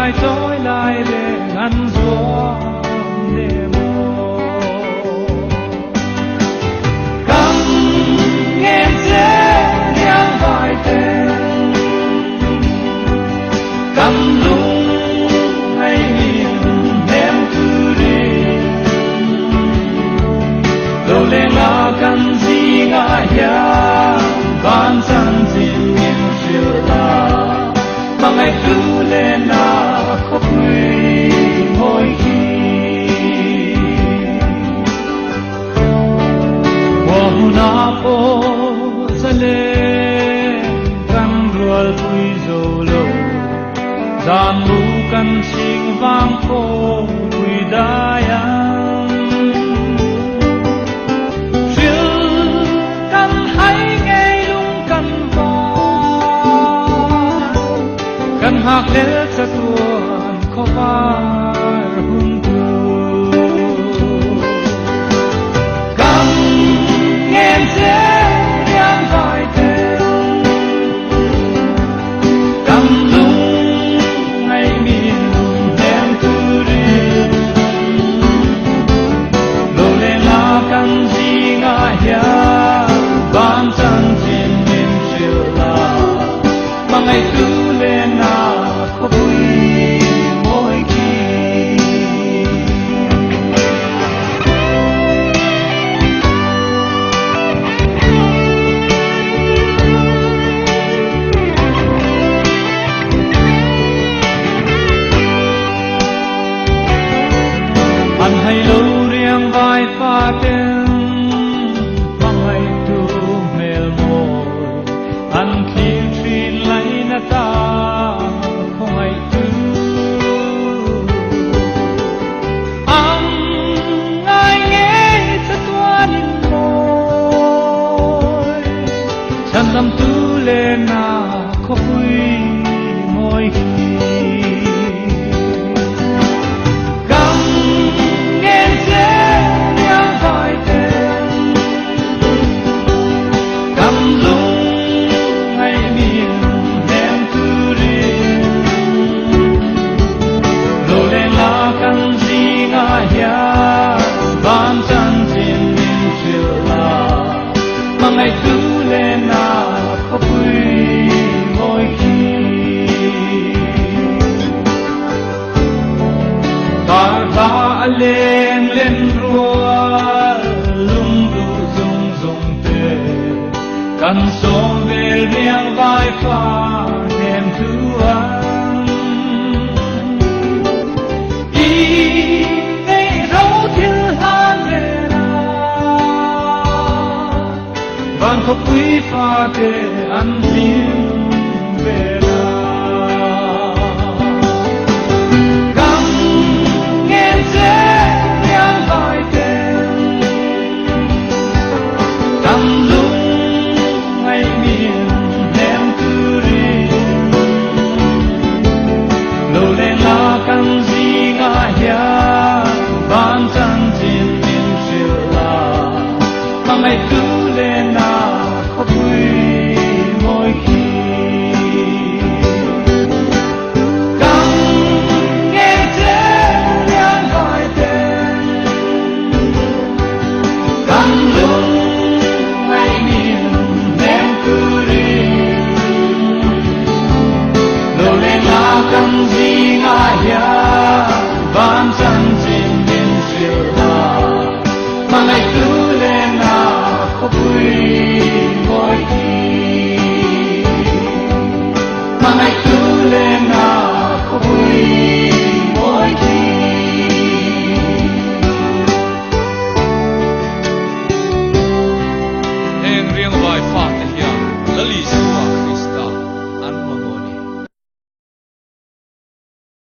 ngày tối lại về ngăn gió đêm cầm nghe dễ nhang vài tên cầm lung ngày nhìn em cứ đi đâu lên là cần gì ngại ya ban san xin em chiều ta mà ngày cứ lên là khóc người mỗi khi wow na po sa lên căn ruột vui dầu lâu gian mu căn sinh vang phố vui đayang phiêu căn hay nghe lung căn kan hak le sa tuan ko par hundu kam ngem se yang vai te kam lung ngày min em tu ri lo le la kan ji nga ya ban chan jin min chiu la ma ngày tu lên anh hay lâu riêng vai pha tên mang ngày tu mel môi anh khi truyền lấy na ta không ai tu anh ai nghe sa tua ninh môi chân tâm tu lên na có vui mỗi khi ngày cứ lên na có vui mỗi khi ta ta lên lên rùa lung du dung dung tê căn sông về riêng vai pha đêm thứ ăn đi ngày rau thiên han về van khóc quý pha tê ăn tiếng về cắm nghe dễ nhang vài tên cầm lung ngày miền em cứ đi lâu lên là căn gì ngại ya ban chân trên miền chiều là mà ngày cứ lên na có vui mỗi khi cắm nghe dễ nhang vài tên cầm lung ngày miền em cứ đi lâu lên là cần gì ngại ya ban chân trên miền chiều là mà ngày cứ lên na có vui mỗi khi mà ngày